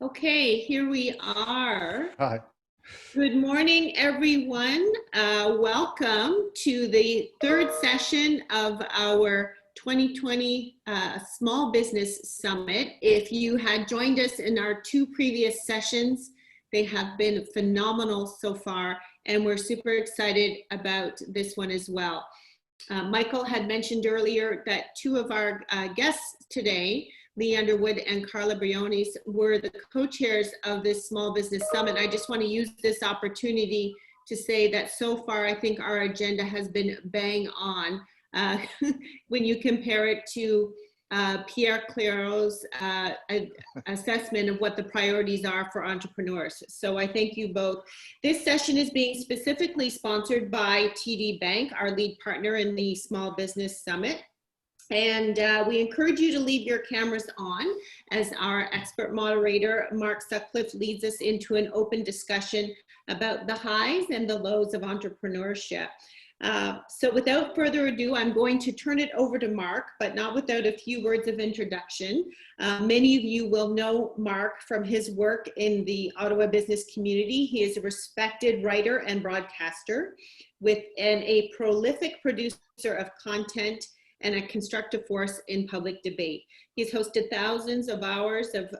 Okay, here we are. Hi. Good morning, everyone. Welcome to the third session of our 2020 Small Business Summit. If you had joined us in our two previous sessions, they have been phenomenal so far, and we're super excited about this one as well. Michael had mentioned earlier that two of our guests today, Underwood and Karla Briones, were the co-chairs of this Small Business Summit. I just want to use this opportunity to say that so far I think our agenda has been bang on when you compare it to Pierre Claireau's assessment of what the priorities are for entrepreneurs. So I thank you both. This session is being specifically sponsored by TD Bank, our lead partner in the Small Business Summit. And we encourage you to leave your cameras on as our expert moderator, Mark Sutcliffe, leads us into an open discussion about the highs and the lows of entrepreneurship. So without further ado, I'm going to turn it over to Mark, but not without a few words of introduction. Many of you will know Mark from his work in the Ottawa business community. He is a respected writer and broadcaster and a prolific producer of content and a constructive force in public debate. He's hosted thousands of hours of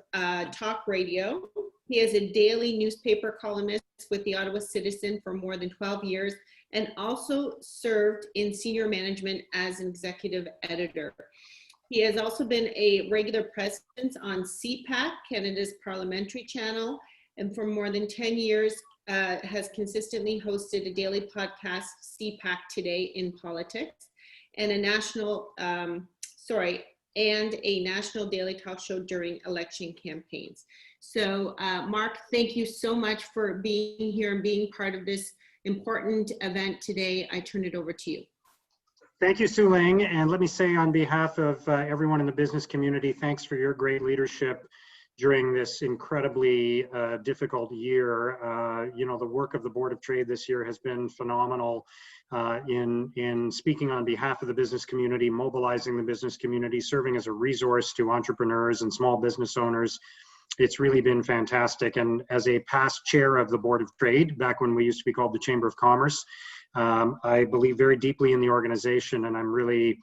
talk radio. He is a daily newspaper columnist with the Ottawa Citizen for more than 12 years, and also served in senior management as an executive editor. He has also been a regular presence on CPAC, Canada's parliamentary channel, and for more than 10 years has consistently hosted a daily podcast, CPAC Today in Politics, and a national daily talk show during election campaigns. So Mark, thank you so much for being here and being part of this important event today. I turn it over to you. Thank you, Sue Ling. And let me say on behalf of everyone in the business community, thanks for your great leadership during this incredibly difficult year. The work of the Board of Trade this year has been phenomenal in speaking on behalf of the business community, mobilizing the business community, serving as a resource to entrepreneurs and small business owners. It's really been fantastic. And as a past chair of the Board of Trade, back when we used to be called the Chamber of Commerce, I believe very deeply in the organization, and I'm really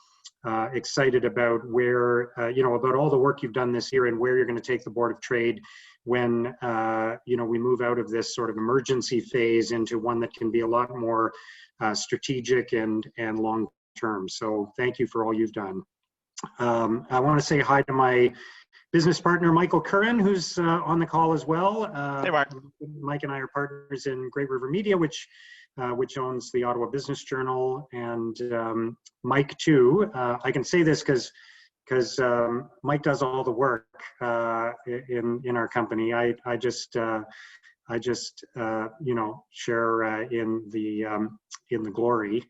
excited about where, about all the work you've done this year and where you're going to take the Board of Trade when, we move out of this sort of emergency phase into one that can be a lot more strategic and long-term. So thank you for all you've done. I want to say hi to my business partner, Michael Curran, who's on the call as well. Hey, Mark. Mike and I are partners in Great River Media, which owns the Ottawa Business Journal, and Mike too. I can say this because Mike does all the work in our company. I just share in the glory.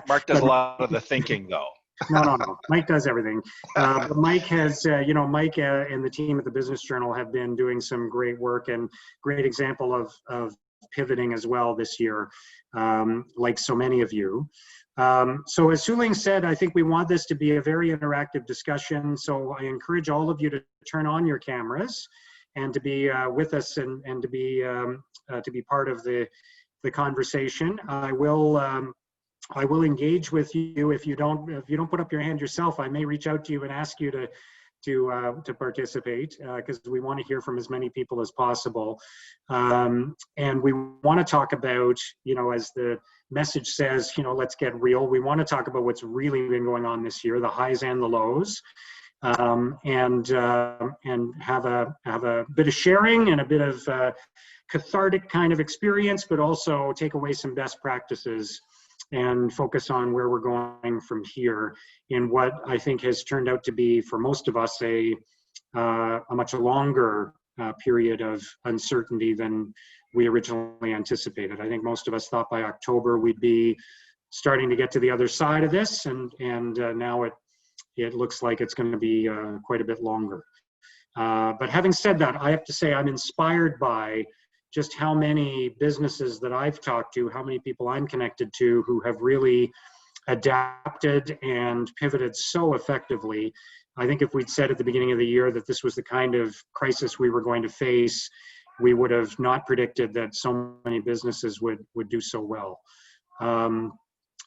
Mark does a lot of the thinking, though. No. Mike does everything. But Mike has, Mike and the team at the Business Journal have been doing some great work and great example of pivoting as well this year, like so many of you. So as Sue Ling said, I think we want this to be a very interactive discussion. So I encourage all of you to turn on your cameras and to be with us and to be part of the conversation. I will engage with you. If you don't put up your hand yourself, I may reach out to you and ask you to participate because we want to hear from as many people as possible. And we want to talk about, as the message says, let's get real. We want to talk about what's really been going on this year, the highs and the lows, and have a bit of sharing and a bit of cathartic kind of experience, but also take away some best practices and focus on where we're going from here in what I think has turned out to be, for most of us, a much longer period of uncertainty than we originally anticipated. I think most of us thought by October we'd be starting to get to the other side of this, and now it looks like it's going to be quite a bit longer. But having said that, I have to say I'm inspired by just how many businesses that I've talked to, how many people I'm connected to who have really adapted and pivoted so effectively I think if we'd said at the beginning of the year that this was the kind of crisis we were going to face, we would have not predicted that so many businesses would do so well.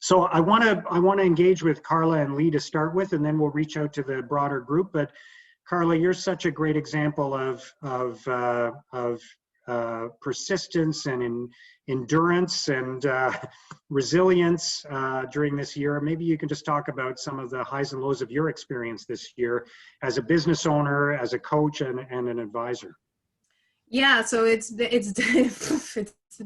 So I want to engage with Karla and Lee to start with, and then we'll reach out to the broader group. But Karla, you're such a great example of persistence and endurance and resilience during this year. Maybe you can just talk about some of the highs and lows of your experience this year as a business owner, as a coach, and an advisor. Yeah, so it's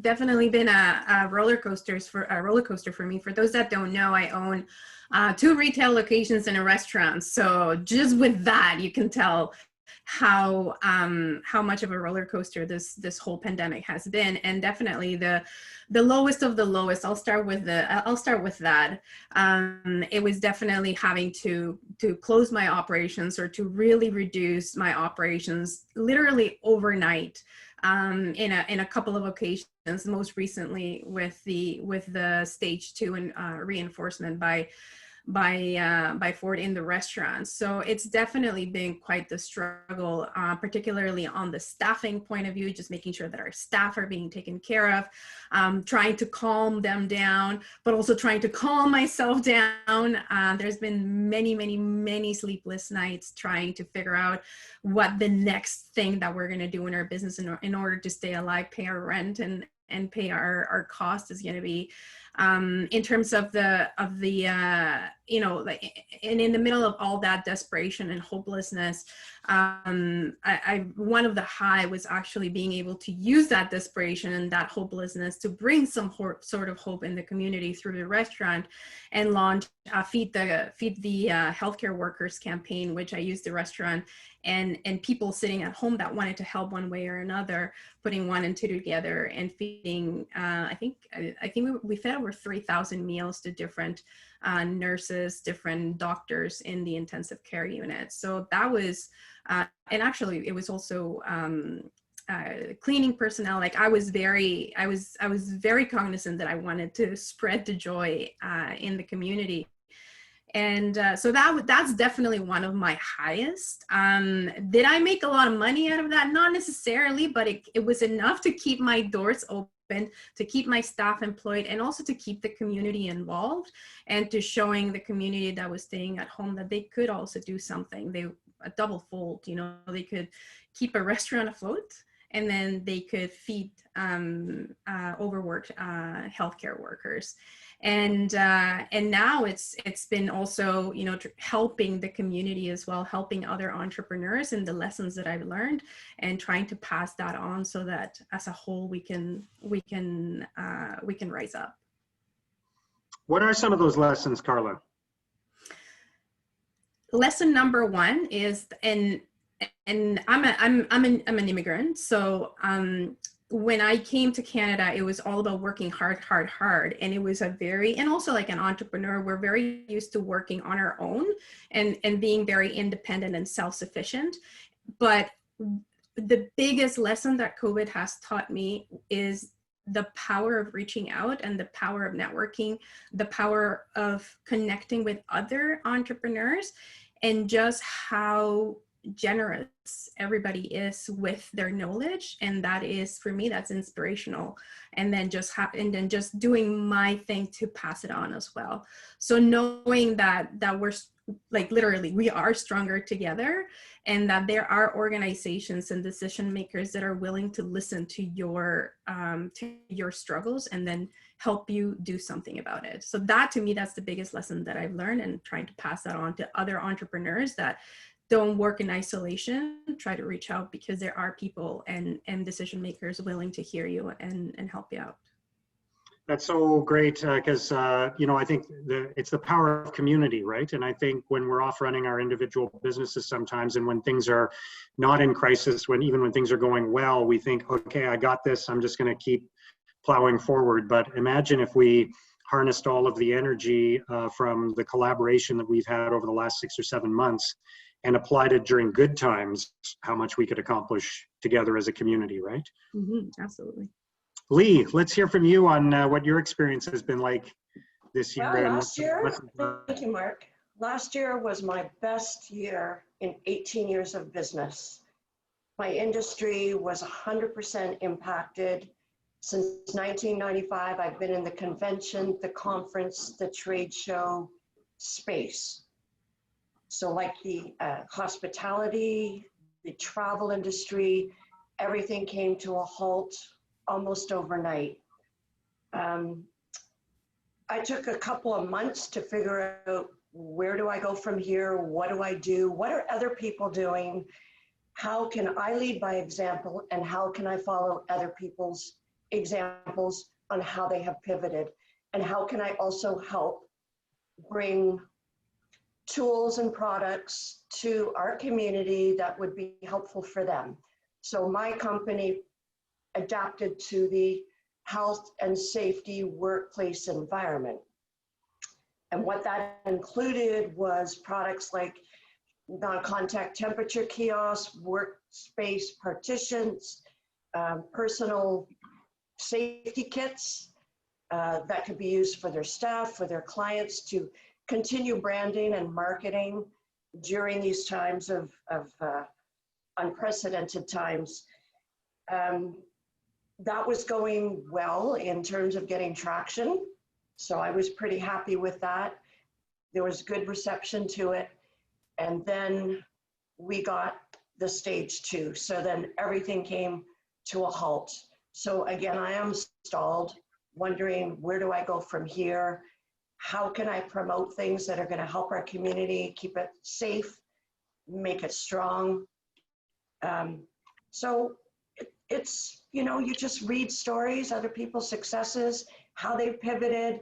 definitely been a roller coaster for me. For those that don't know, I own 2 retail locations and a restaurant. So just with that, you can tell how much of a roller coaster this whole pandemic has been, and definitely the lowest of the lowest. I'll start with that. It was definitely having to close my operations, or to really reduce my operations literally overnight, in a couple of occasions, most recently with the stage 2 and reinforcement by Ford in the restaurants. So it's definitely been quite the struggle, particularly on the staffing point of view, just making sure that our staff are being taken care of, trying to calm them down, but also trying to calm myself down. There's been many sleepless nights trying to figure out what the next thing that we're going to do in our business in order to stay alive, pay our rent, and pay our cost is going to be. In terms of the like, and in the middle of all that desperation and hopelessness, one of the high was actually being able to use that desperation and that hopelessness to bring some sort of hope in the community through the restaurant, and launch Feed the Healthcare Workers campaign, which I used the restaurant and people sitting at home that wanted to help one way or another, putting 1 and 2 together and feeding. I think we fed over 3,000 meals to different nurses, different doctors in the intensive care unit. So that was, and actually it was also cleaning personnel. Like I was very cognizant that I wanted to spread the joy in the community. And so that's definitely one of my highest. Did I make a lot of money out of that? Not necessarily, but it was enough to keep my doors open, to keep my staff employed, and also to keep the community involved, and to showing the community that was staying at home that they could also do something. They a double fold, they could keep a restaurant afloat, and then they could feed overworked healthcare workers. And now it's been also, helping the community as well, helping other entrepreneurs and the lessons that I've learned, and trying to pass that on so that as a whole we can rise up. What are some of those lessons, Karla? Lesson number 1 is, and I'm an immigrant, so when I came to Canada, it was all about working hard. And it was and also like an entrepreneur, we're very used to working on our own and being very independent and self-sufficient. But the biggest lesson that COVID has taught me is the power of reaching out, and the power of networking, the power of connecting with other entrepreneurs, and just how generous everybody is with their knowledge. And that is, for me, that's inspirational. And then just doing my thing to pass it on as well. So knowing that we're like, literally, we are stronger together, and that there are organizations and decision makers that are willing to listen to your struggles and then help you do something about it. So that, to me, that's the biggest lesson that I've learned, and trying to pass that on to other entrepreneurs that don't work in isolation. Try to reach out, because there are people and decision makers willing to hear you and help you out. That's so great, because I think it's the power of community, right? And I think when we're off running our individual businesses sometimes, and when things are not in crisis, even when things are going well, we think, okay, I got this, I'm just going to keep plowing forward. But imagine if we harnessed all of the energy from the collaboration that we've had over the last 6 or 7 months and applied it during good times, how much we could accomplish together as a community, right? Mm-hmm, absolutely. Lee, let's hear from you on what your experience has been like this year. Well, last year, thank you, Mark. Last year was my best year in 18 years of business. My industry was 100% impacted. Since 1995, I've been in the convention, the conference, the trade show space. So like the hospitality, the travel industry, everything came to a halt almost overnight. I took a couple of months to figure out, where do I go from here? What do I do? What are other people doing? How can I lead by example, and how can I follow other people's examples on how they have pivoted? And how can I also help bring tools and products to our community that would be helpful for them? So my company adapted to the health and safety workplace environment. And what that included was products like non-contact temperature kiosks, workspace partitions, personal safety kits that could be used for their staff, for their clients, to continue branding and marketing during these times of unprecedented times. That was going well in terms of getting traction. So I was pretty happy with that. There was good reception to it. And then we got the stage 2. So then everything came to a halt. So again, I am stalled, wondering, where do I go from here? How can I promote things that are going to help our community, keep it safe, make it strong? So it's, you know, you just read stories, other people's successes, how they've pivoted,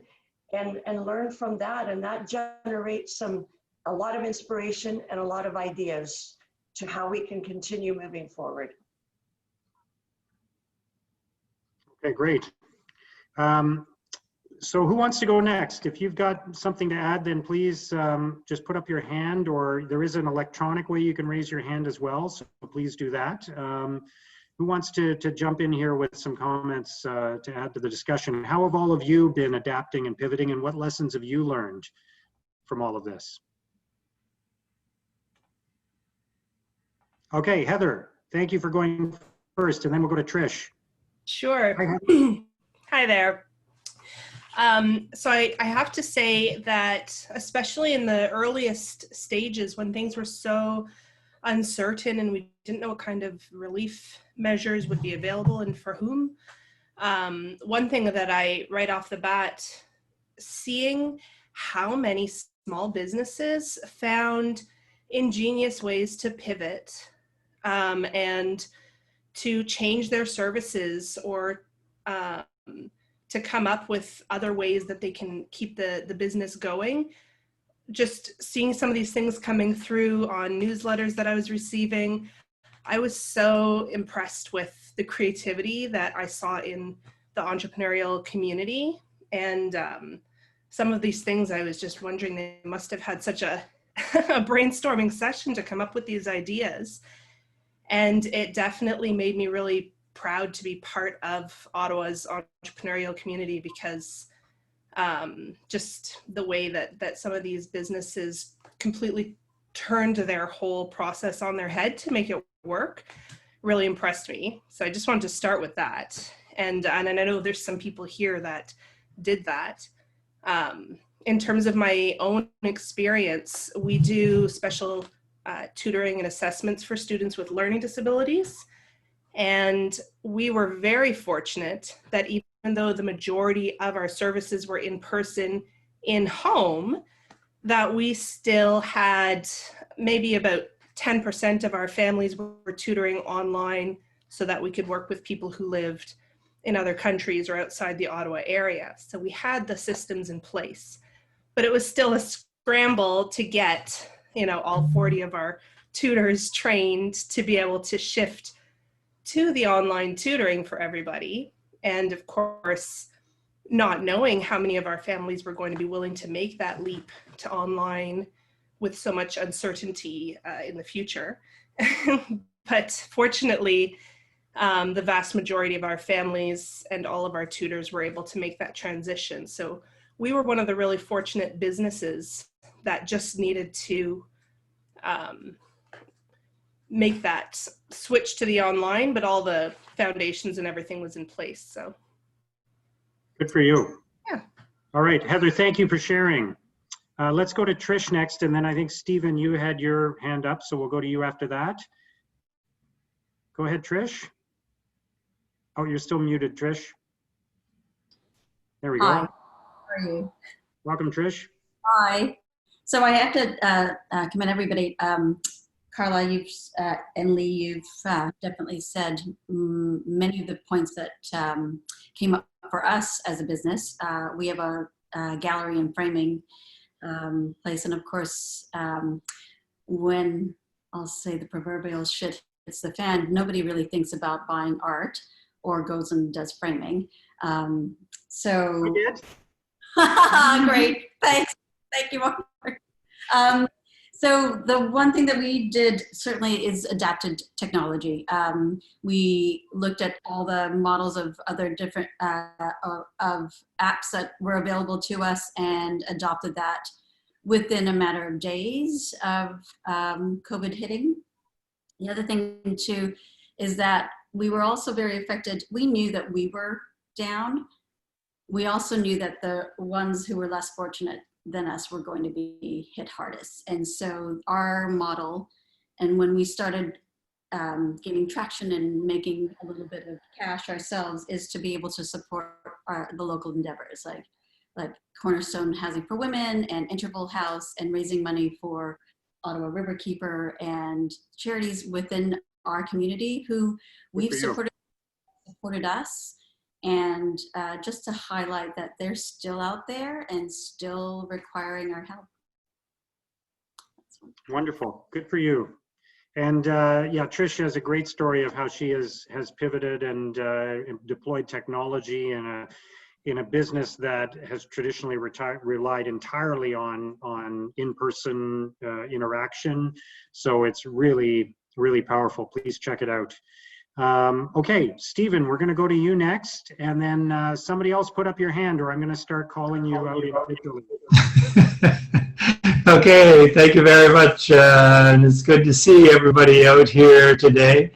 and learn from that. And that generates a lot of inspiration and a lot of ideas to how we can continue moving forward. Okay, great. So who wants to go next? If you've got something to add, then please just put up your hand, or there is an electronic way you can raise your hand as well, so please do that. Who wants to jump in here with some comments to add to the discussion? How have all of you been adapting and pivoting, and what lessons have you learned from all of this? Okay, Heather, thank you for going first, and then we'll go to Trish. Sure. Hi, Heather. Hi there. So I have to say that, especially in the earliest stages, when things were so uncertain and we didn't know what kind of relief measures would be available and for whom, one thing that I, right off the bat, seeing how many small businesses found ingenious ways to pivot and to change their services, or to come up with other ways that they can keep the business going. Just seeing some of these things coming through on newsletters that I was receiving, I was so impressed with the creativity that I saw in the entrepreneurial community. And some of these things, I was just wondering, they must have had such a brainstorming session to come up with these ideas. And it definitely made me really proud to be part of Ottawa's entrepreneurial community, because just the way that some of these businesses completely turned their whole process on their head to make it work really impressed me. So I just wanted to start with that. And I know there's some people here that did that. In terms of my own experience, we do special tutoring and assessments for students with learning disabilities. And we were very fortunate that even though the majority of our services were in person, in home, that we still had maybe about 10% of our families were tutoring online so that we could work with people who lived in other countries or outside the Ottawa area. So we had the systems in place, but it was still a scramble to get, you know, all 40 of our tutors trained to be able to shift to the online tutoring for everybody. And of course, not knowing how many of our families were going to be willing to make that leap to online with so much uncertainty in the future. But fortunately, the vast majority of our families and all of our tutors were able to make that transition. So we were one of the really fortunate businesses that just needed to make that switch to the online, but all the foundations and everything was in place. So Good for you. Yeah. All right, Heather, thank you for sharing. Let's go to Trish next, and then I think, Stephen, you had your hand up, so we'll go to you after that. Go ahead, Trish. Oh, you're still muted, Trish. There we go. Hi, how are you? Welcome, Trish. Hi. So I have to commend everybody. Karla, and Lee, you've definitely said many of the points that came up for us as a business. We have a gallery and framing place, and of course, when I'll say the proverbial shit hits the fan, nobody really thinks about buying art or goes and does framing. So We did. great, thanks. Thank you, Mark. So the one thing that we did certainly is adapted technology. We looked at all the models of other different of apps that were available to us and adopted that within a matter of days of COVID hitting. The other thing too is that we were also very affected. We knew that we were down. We also knew that the ones who were less fortunate than us were going to be hit hardest. And so our model, and when we started gaining traction and making a little bit of cash ourselves, is to be able to support the local endeavors like Cornerstone Housing for Women and Interval House, and raising money for Ottawa Riverkeeper and charities within our community who we've supported us. And just to highlight that they're still out there and still requiring our help. Wonderful. Good for you. And yeah, Trish has a great story of how she has pivoted and deployed technology in a business that has traditionally relied entirely on in-person interaction. So it's really, really powerful. Please check it out. Okay, Stephen, we're going to go to you next, and then somebody else put up your hand, or I'm going to start calling you out individually. Okay, thank you very much. And it's good to see everybody out here today.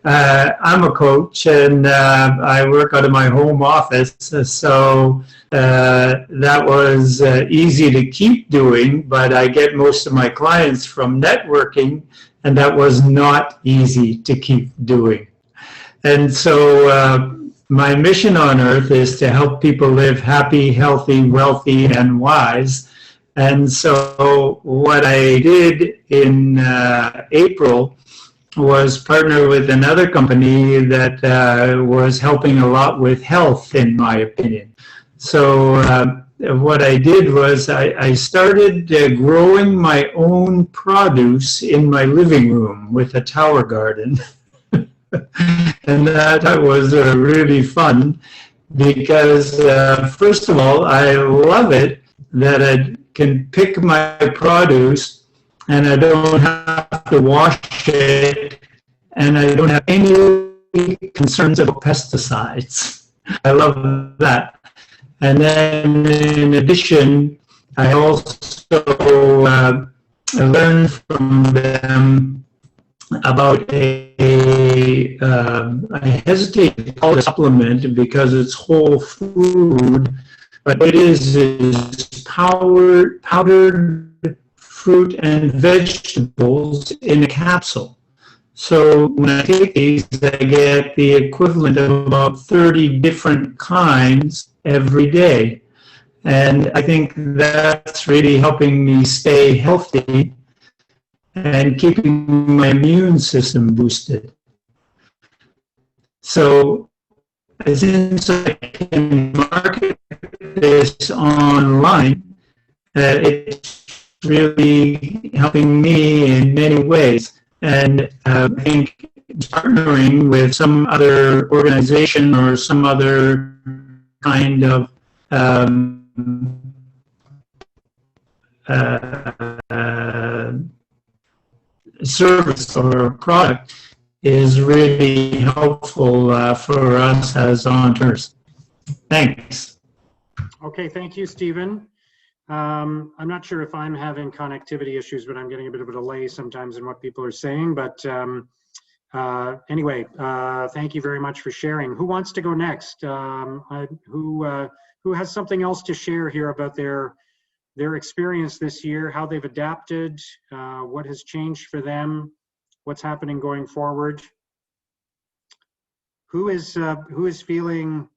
I'm a coach, and I work out of my home office, so that was easy to keep doing, but I get most of my clients from networking, and that was not easy to keep doing. And so my mission on earth is to help people live happy, healthy, wealthy, and wise. And so what I did in April was partner with another company that was helping a lot with health, in my opinion. So what I did was I started growing my own produce in my living room with a tower garden. And that was really fun because, first of all, I love it that I can pick my produce and I don't have to wash it and I don't have any concerns about pesticides. I love that. And then in addition, I also learned from them about I hesitate to call it a supplement because it's whole food, but what it is powdered fruit and vegetables in a capsule. So when I take these, I get the equivalent of about 30 different kinds every day. And I think that's really helping me stay healthy and keeping my immune system boosted. So since I can market this online, it's really helping me in many ways. And I think partnering with some other organization or some other kind of service or product is really helpful for us as entrepreneurs. Thanks. Okay, thank you, Stephen. I'm not sure if I'm having connectivity issues, but I'm getting a bit of a delay sometimes in what people are saying. But anyway, thank you very much for sharing. Who wants to go next? Who has something else to share here about their experience this year, how they've adapted, what has changed for them, what's happening going forward? Who is feeling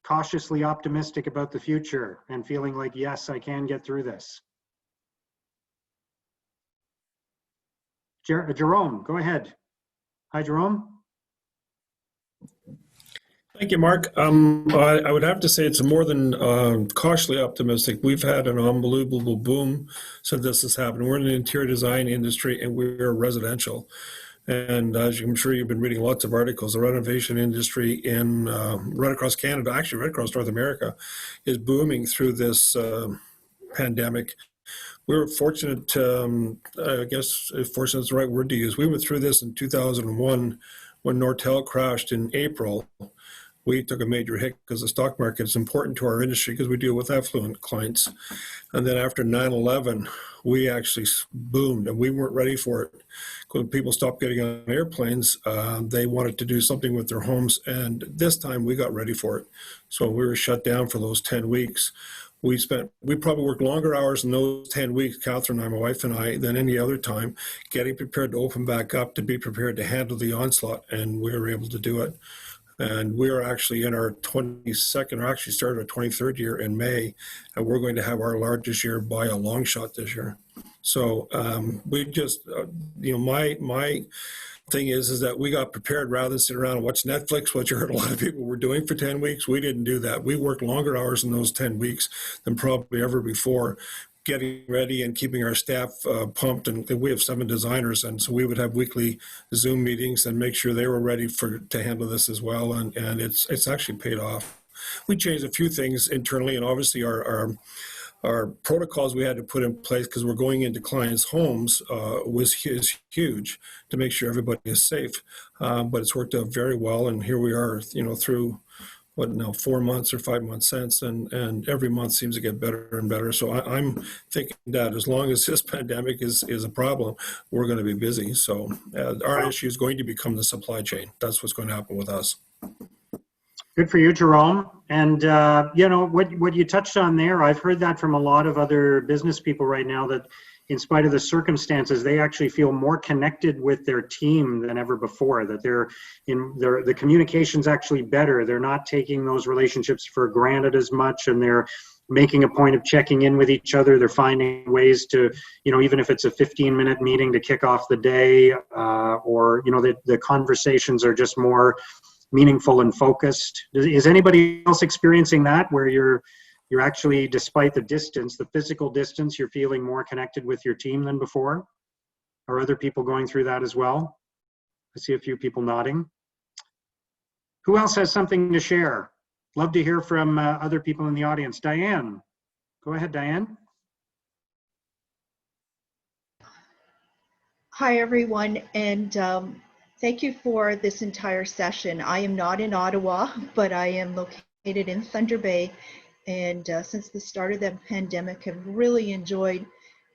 cautiously optimistic about the future and feeling like, yes, I can get through this? Jerome, go ahead. Hi, Jerome. Thank you, Mark. I would have to say it's more than cautiously optimistic. We've had an unbelievable boom since this has happened. We're in the interior design industry and we're residential. And as I'm sure you've been reading lots of articles, the renovation industry in right across Canada, actually right across North America, is booming through this pandemic. We were fortunate, I guess if fortunate is the right word to use. We went through this in 2001 when Nortel crashed in April. We took a major hit because the stock market is important to our industry because we deal with affluent clients. And then after 9/11, we actually boomed and we weren't ready for it. When people stopped getting on airplanes, they wanted to do something with their homes. And this time we got ready for it. So we were shut down for those 10 weeks. We probably worked longer hours in those 10 weeks, Catherine and my wife and I, than any other time, getting prepared to open back up, to be prepared to handle the onslaught. And we were able to do it. And we're actually in our 22nd, or actually started our 23rd year in May, and we're going to have our largest year by a long shot this year. So we just, my thing is that we got prepared rather than sit around and watch Netflix, which you heard a lot of people were doing for 10 weeks. We didn't do that. We worked longer hours in those 10 weeks than probably ever before, getting ready and keeping our staff pumped. And we have 7 designers, and so we would have weekly Zoom meetings and make sure they were ready to handle this as well. And it's actually paid off. We changed a few things internally, and obviously our protocols we had to put in place because we're going into clients' homes is huge to make sure everybody is safe. But it's worked out very well, and here we are, through 4 months or 5 months since, and every month seems to get better and better. So I'm thinking that as long as this pandemic is a problem, we're going to be busy. So our issue is going to become the supply chain. That's what's going to happen with us. Good for you, Jerome. And what you touched on there, I've heard that from a lot of other business people right now, that in spite of the circumstances, they actually feel more connected with their team than ever before, that the communication's actually better. They're not taking those relationships for granted as much, and they're making a point of checking in with each other. They're finding ways to, even if it's a 15-minute meeting to kick off the day, or, the conversations are just more meaningful and focused. Is anybody else experiencing that, where you're actually, despite the distance, the physical distance, you're feeling more connected with your team than before? Are other people going through that as well? I see a few people nodding. Who else has something to share? Love to hear from other people in the audience. Diane, go ahead, Diane. Hi, everyone, and thank you for this entire session. I am not in Ottawa, but I am located in Thunder Bay, and since the start of the pandemic, have really enjoyed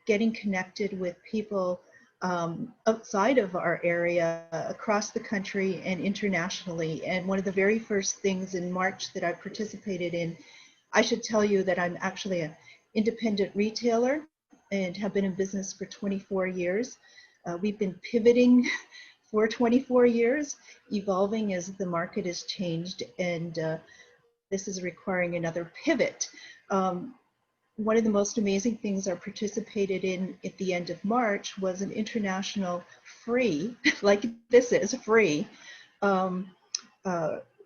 getting connected with people outside of our area, across the country and internationally. And one of the very first things in March that I participated in, I should tell you that I'm actually an independent retailer and have been in business for 24 years. We've been pivoting for 24 years, evolving as the market has changed, and this is requiring another pivot. One of the most amazing things I participated in at the end of March was an international free, like this is free,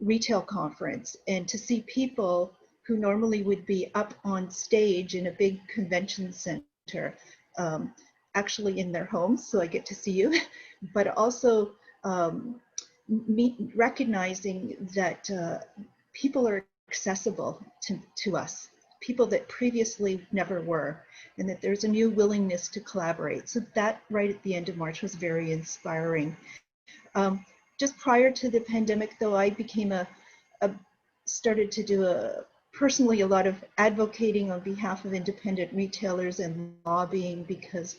retail conference, and to see people who normally would be up on stage in a big convention center, actually in their homes, so I get to see you, but also recognizing that people are accessible to us, people that previously never were, and that there's a new willingness to collaborate. So that right at the end of March was very inspiring. Just prior to the pandemic, though, I became started to do a personally a lot of advocating on behalf of independent retailers and lobbying, because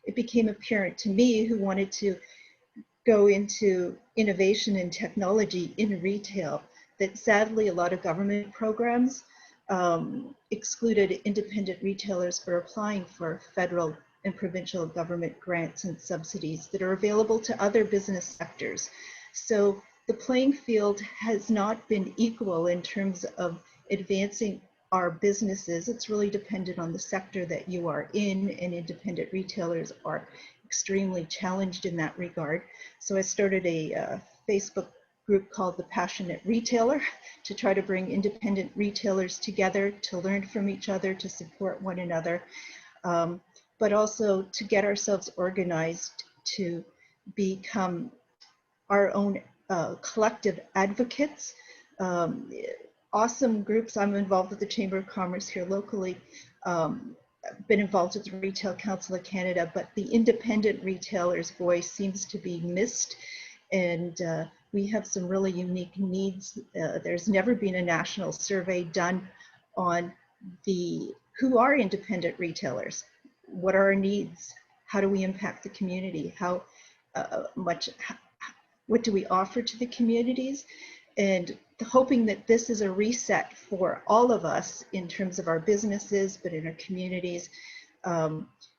it became apparent to me, who wanted to go into innovation and technology in retail, that sadly a lot of government programs excluded independent retailers from applying for federal and provincial government grants and subsidies that are available to other business sectors. So the playing field has not been equal in terms of advancing our businesses. It's really dependent on the sector that you are in, and independent retailers are extremely challenged in that regard. So I started a Facebook group called The Passionate Retailer to try to bring independent retailers together to learn from each other, to support one another, but also to get ourselves organized to become our own collective advocates. Awesome groups. I'm involved with the Chamber of Commerce here locally. Been involved with the Retail Council of Canada, but the independent retailer's voice seems to be missed, and we have some really unique needs. There's never been a national survey done on who are independent retailers, what are our needs, how do we impact the community, what do we offer to the communities, and hoping that this is a reset for all of us in terms of our businesses, but in our communities.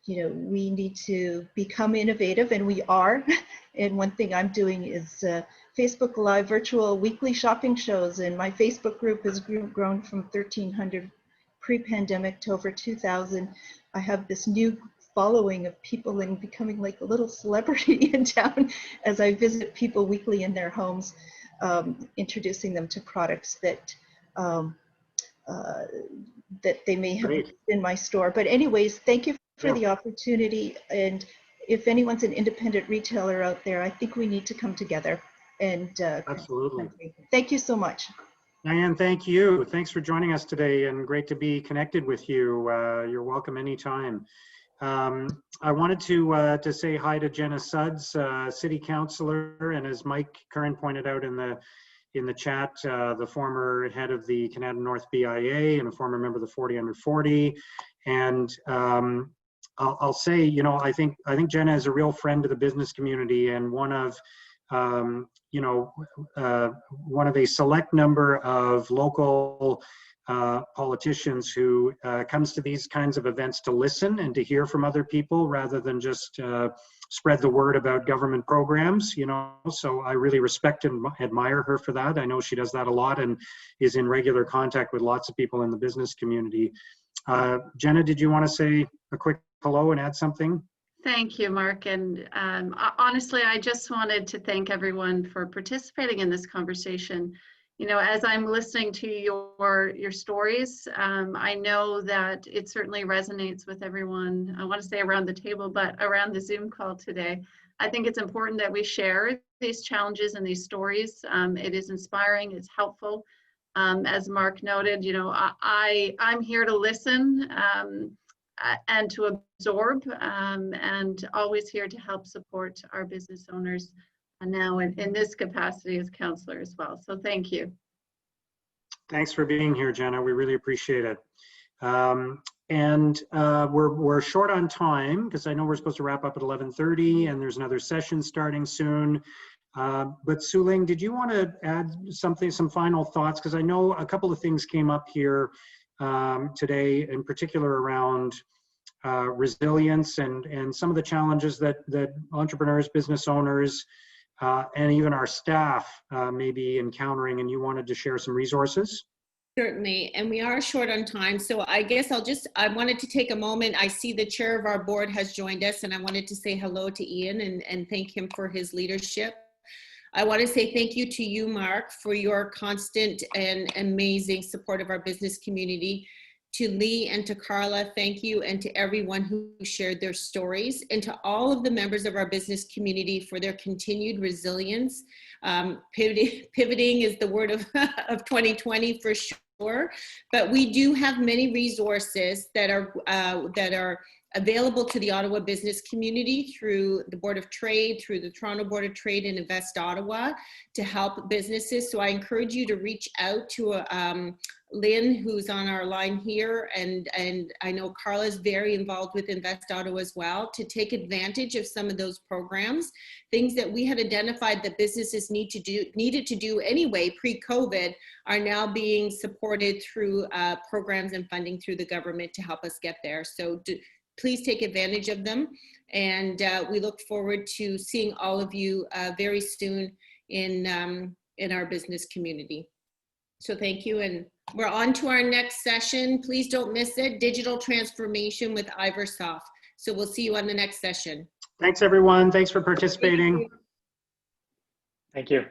You know, we need to become innovative, and we are. And one thing I'm doing is Facebook Live virtual weekly shopping shows, and my Facebook group has grown from 1,300 pre-pandemic to over 2,000. I have this new following of people and becoming like a little celebrity in town as I visit people weekly in their homes, introducing them to products that that they may have in my store. But anyways, thank you for the opportunity. And if anyone's an independent retailer out there, I think we need to come together and absolutely. Thank you so much. Diane, thank you. Thanks for joining us today, and great to be connected with you. You're welcome anytime. I wanted to say hi to Jenna Suds, City Councillor, and as Mike Curran pointed out in the chat, the former head of the Canada North BIA and a former member of the 40 Under 40. And I'll say, you know, I think Jenna is a real friend to the business community, and one of one of a select number of local politicians who comes to these kinds of events to listen and to hear from other people rather than just spread the word about government programs, you know. So I really respect and admire her for that. I know she does that a lot and is in regular contact with lots of people in the business community. Jenna, did you want to say a quick hello and add something? Thank you, Mark. And honestly, I just wanted to thank everyone for participating in this conversation. You know, as I'm listening to your stories, I know that it certainly resonates with everyone. I want to say around the table, but around the Zoom call today. I think it's important that we share these challenges and these stories. It is inspiring, it's helpful. As Mark noted, you know, I'm here to listen and to absorb, and always here to help support our business owners now in this capacity as counselor as well. So thank you. Thanks for being here, Jenna. We really appreciate it. We're short on time because I know we're supposed to wrap up at 11:30 and there's another session starting soon. But Su-Ling, did you want to add something, some final thoughts? Because I know a couple of things came up here today, in particular around resilience and some of the challenges that entrepreneurs, business owners, and even our staff may be encountering, and you wanted to share some resources? Certainly, and we are short on time, so I guess I wanted to take a moment. I see the chair of our board has joined us, and I wanted to say hello to Ian and thank him for his leadership. I want to say thank you to you, Mark, for your constant and amazing support of our business community. To Lee and to Karla, thank you, and to everyone who shared their stories, and to all of the members of our business community for their continued resilience. Pivoting is the word of 2020 for sure, but we do have many resources that are available to the Ottawa business community through the Board of Trade, through the Toronto Board of Trade and Invest Ottawa to help businesses. So I encourage you to reach out to Lynn, who's on our line here, and I know Karla is very involved with Invest Ottawa as well, to take advantage of some of those programs, things that we had identified that businesses needed to do anyway pre-COVID are now being supported through programs and funding through the government to help us get there. So please take advantage of them, and we look forward to seeing all of you very soon in our business community. So thank you, and we're on to our next session. Please don't miss it, Digital Transformation with Iversoft. So we'll see you on the next session. Thanks, everyone. Thanks for participating. Thank you.